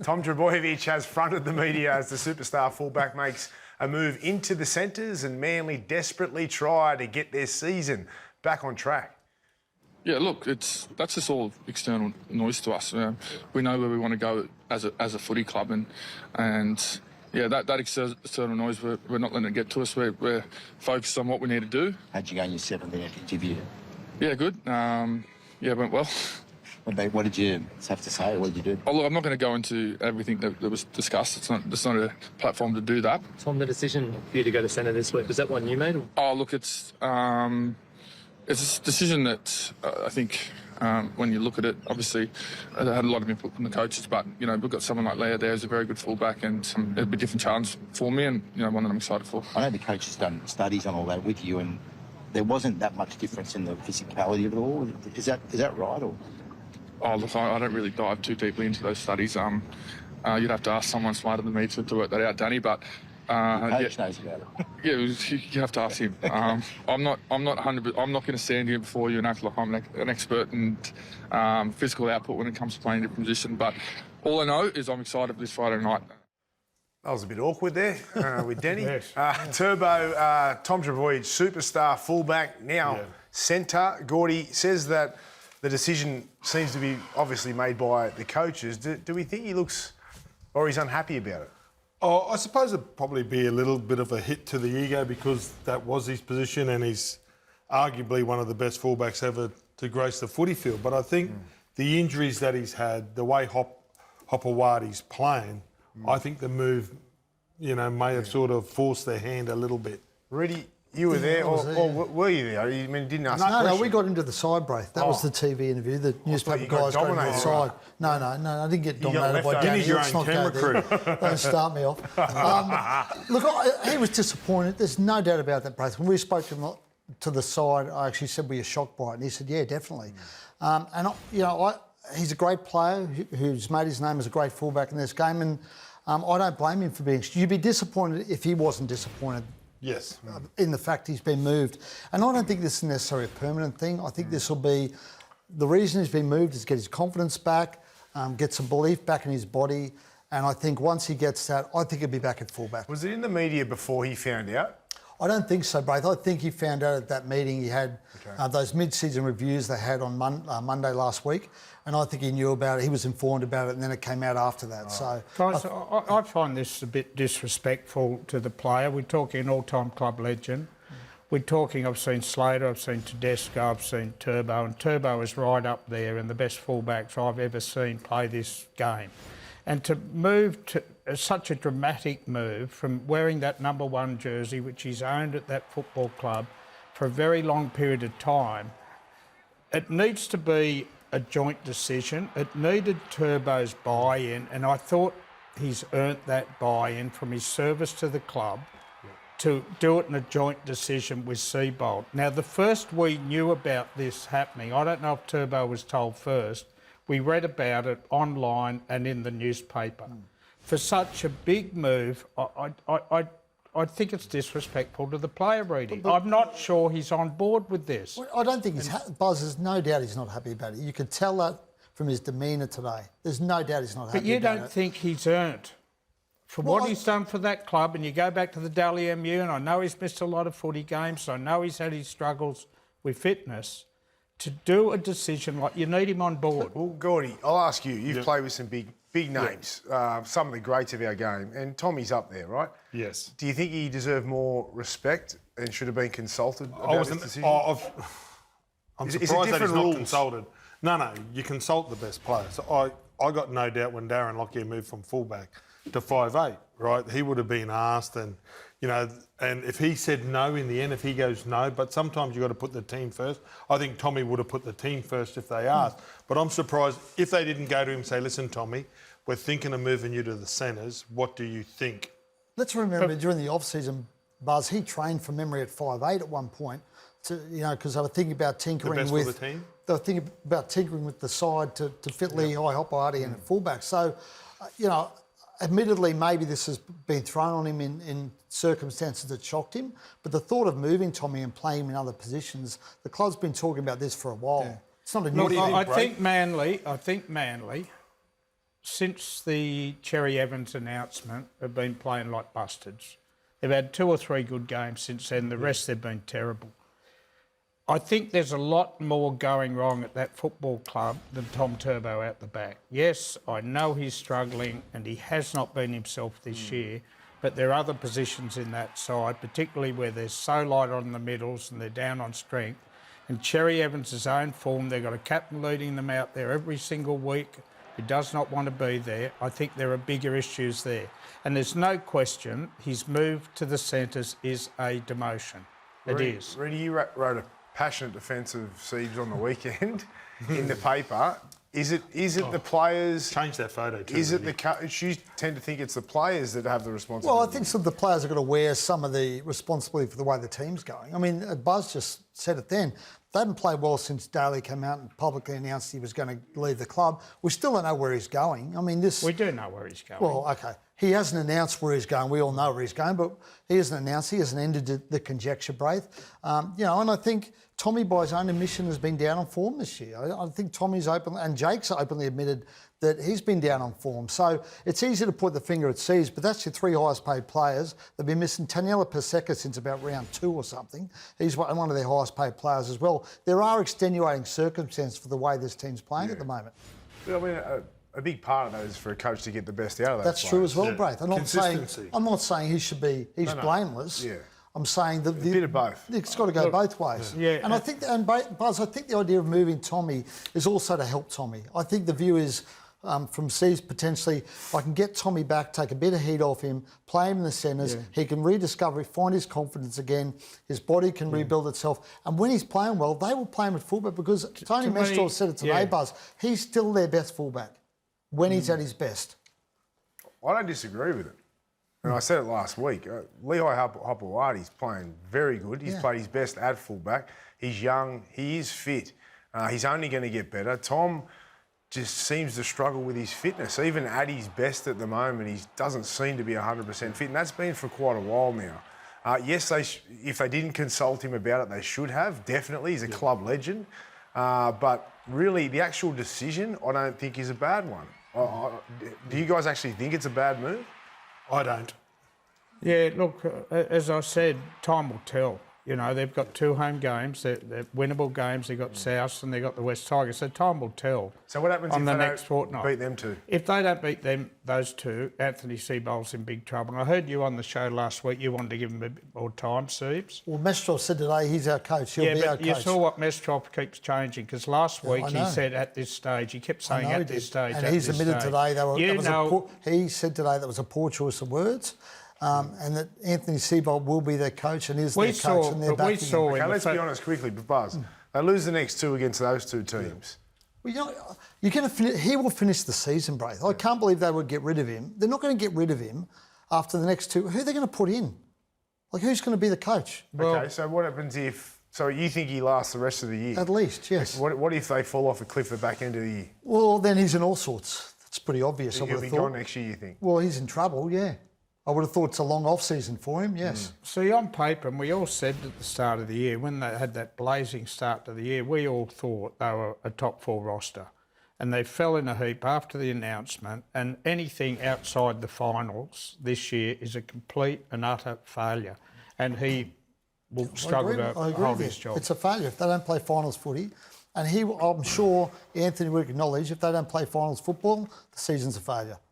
Tom Trbojevic has fronted the media as the superstar fullback makes a move into the centres, and Manly desperately try to get their season back on track. Yeah, look, that's just all external noise to us. We know where we want to go as a footy club, and yeah, that external noise, we're not letting it get to us. We're focused on what we need to do. How'd you go in your 7th interview? Yeah, good. Yeah, it went well. What did you have to say? What did you do? Oh, look, I'm not going to go into everything that was discussed. It's not a platform to do that. Tom, the decision for you to go to centre this week, was that one you made? Or? Oh, look, it's a decision that I think when you look at it, obviously, it had a lot of input from the coaches, but, you know, we've got someone like Leo there who's a very good fullback, and it'll be a different challenge for me, and, you know, one that I'm excited for. I know the coach has done studies on all that with you, and there wasn't that much difference in the physicality of it all. Is that right? Or? Oh, look, I don't really dive too deeply into those studies. You'd have to ask someone smarter than me to work that out, Danny. But the coach knows about it. Yeah, you have to ask him. I'm not 100%. I'm not going to stand here before you and act like I'm an expert in physical output when it comes to playing a different position. But all I know is I'm excited for this Friday night. That was a bit awkward there with Denny. Yes. Turbo, Tom Trbojevic, superstar fullback, now centre. Gordy says that the decision seems to be obviously made by the coaches. Do we think he looks, or he's unhappy about it? Oh, I suppose it'd probably be a little bit of a hit to the ego because that was his position and he's arguably one of the best fullbacks ever to grace the footy field. But I think the injuries that he's had, the way Hopewadi's playing, I think the move, you know, may have sort of forced their hand a little bit. Rudy, you were there, or were you there? I mean, you didn't ask No, we got into the side break. That was the TV interview. The newspaper guys got into the side. No, I didn't get dominated by Danny. Your Let's own not camera go there. Don't start me off. Look, he was disappointed. There's no doubt about that, Braith. When we spoke to him to the side, I actually said, were you shocked by it? And he said, yeah, definitely. He's a great player who's made his name as a great fullback in this game, and I don't blame him for being... You'd be disappointed if he wasn't disappointed. Yes. In the fact he's been moved. And I don't think this is necessarily a permanent thing. I think this will be... The reason he's been moved is to get his confidence back, get some belief back in his body, and I think once he gets that, I think he'll be back at fullback. Was it in the media before he found out? I don't think so, Braith. I think he found out at that meeting he had those mid-season reviews they had on Monday last week, and I think he knew about it, he was informed about it, and then it came out after that. Oh. So, guys, I find this a bit disrespectful to the player. We're talking an all-time club legend. We're talking, I've seen Slater, I've seen Tedesco, I've seen Turbo, and Turbo is right up there and the best fullbacks I've ever seen play this game. And to move to such a dramatic move from wearing that number 1 jersey, which he's owned at that football club for a very long period of time, it needs to be a joint decision. It needed Turbo's buy-in, and I thought he's earned that buy-in from his service to the club to do it in a joint decision with Seabold. Now, the first we knew about this happening, I don't know if Turbo was told first, we read about it online and in the newspaper. For such a big move, I think it's disrespectful to the player, Reedy. I'm not sure he's on board with this. Well, I don't think he's... Buzz, there's no doubt he's not happy about it. You can tell that from his demeanour today. There's no doubt he's not happy about it. But you don't think he's earned for what he's done for that club, and you go back to the Dally MU, and I know he's missed a lot of footy games, I know he's had his struggles with fitness, to do a decision like you need him on board. Well, Gordy, I'll ask you. You've played with some big names, some of the greats of our game, and Tommy's up there, right? Yes. Do you think he deserved more respect and should have been consulted about this decision? I'm surprised that he's not consulted. No, you consult the best players. I got no doubt when Darren Lockyer moved from fullback to 5'8", right? He would have been asked, and and if he said no in the end, if he goes no, but sometimes you've got to put the team first. I think Tommy would have put the team first if they asked. But I'm surprised if they didn't go to him and say, listen, Tommy, we're thinking of moving you to the centres. What do you think? Let's remember during the off-season, Buzz, he trained from memory at 5'8" at one point, because they were thinking about tinkering with... The best for the team? They were thinking about tinkering with the side to fit Lehigh, Hopewadi and fullback. So, admittedly, maybe this has been thrown on him in circumstances that shocked him, but the thought of moving Tommy and playing him in other positions, the club's been talking about this for a while. Yeah. It's not a new thing. I think Manly since the Cherry Evans announcement, have been playing like bastards. They've had 2 or 3 good games since then. The rest they've been terrible. I think there's a lot more going wrong at that football club than Tom Turbo out the back. Yes, I know he's struggling and he has not been himself this year, but there are other positions in that side, particularly where they're so light on the middles and they're down on strength. And Cherry Evans' own form, they've got a captain leading them out there every single week who does not want to be there. I think there are bigger issues there. And there's no question his move to the centres is a demotion. It is. Reedy, you wrote a passionate defence of Siebes on the weekend in the paper. Is it the players? Change that photo too. Is it the coach? You tend to think it's the players that have the responsibility. Well, I think some of the players are going to wear some of the responsibility for the way the team's going. I mean, Buzz just said it then. They haven't played well since Daly came out and publicly announced he was going to leave the club. We still don't know where he's going. I mean, this... We do know where he's going. Well, OK. He hasn't announced where he's going. We all know where he's going, but he hasn't announced. He hasn't ended the conjecture, Braith. You know, and I think Tommy, by his own admission, has been down on form this year. I think Tommy's openly, and Jake's openly admitted that he's been down on form. So it's easy to point the finger at Seas, but that's your 3 highest paid players. They've been missing Taniela Paseka since about round 2 or something. He's one of their highest paid players as well. There are extenuating circumstances for the way this team's playing at the moment. But I mean, a big part of that is for a coach to get the best out of those That's players. true as well, Braith. I'm Consistency. not saying he should be. He's blameless. Yeah. I'm saying that A bit of both. It's got to go both ways. Yeah. And I think, Buzz, I think the idea of moving Tommy is also to help Tommy. I think the view is from Seas potentially, I can get Tommy back, take a bit of heat off him, play him in the centres. Yeah. He can rediscover, find his confidence again. His body can rebuild itself. And when he's playing well, they will play him at fullback because Tony Mestrel said it today, Buzz. He's still their best fullback when he's at his best. I don't disagree with it. And I said it last week. Lehigh Hopewadi's playing very good. He's played his best at fullback. He's young. He is fit. He's only going to get better. Tom just seems to struggle with his fitness. Even at his best at the moment, he doesn't seem to be 100% fit. And that's been for quite a while now. Yes, if they didn't consult him about it, they should have, definitely. He's a club legend. But really, the actual decision, I don't think is a bad one. Do you guys actually think it's a bad move? I don't. Yeah, look, as I said, time will tell. You know, they've got 2 home games. They're winnable games. They've got South and they've got the West Tigers. So time will tell. So what happens on if the they next don't fortnight. beat them 2? If they don't beat them, those 2, Anthony Seibold's in big trouble. And I heard you on the show last week. You wanted to give him a bit more time, Siebes. Well, Mestrel said today he's our coach. He'll be our coach. You saw what Mestrel keeps changing because last week he said at this stage. He kept saying at this stage. And he's admitted today he said today that was a poor choice of words. And that Anthony Seibold will be their coach and is their coach and they're backing him. Okay, let's be honest quickly, but Buzz, they lose the next 2 against those 2 teams. Well, you know, you're going to he will finish the season, Braith. I can't believe they would get rid of him. They're not going to get rid of him after the next 2. Who are they going to put in? Like, who's going to be the coach? Okay, so what happens if... So you think he lasts the rest of the year? At least, yes. What if they fall off a cliff at the back end of the year? Well, then he's in all sorts. That's pretty obvious, I would have thought. He'll be gone next year, you think? Well, he's in trouble, yeah. I would have thought it's a long off-season for him, yes. See, on paper, and we all said at the start of the year, when they had that blazing start to the year, we all thought they were a top 4 roster. And they fell in a heap after the announcement, and anything outside the finals this year is a complete and utter failure. And he will struggle to hold his job. It's a failure if they don't play finals footy. And I'm sure Anthony would acknowledge if they don't play finals football, the season's a failure.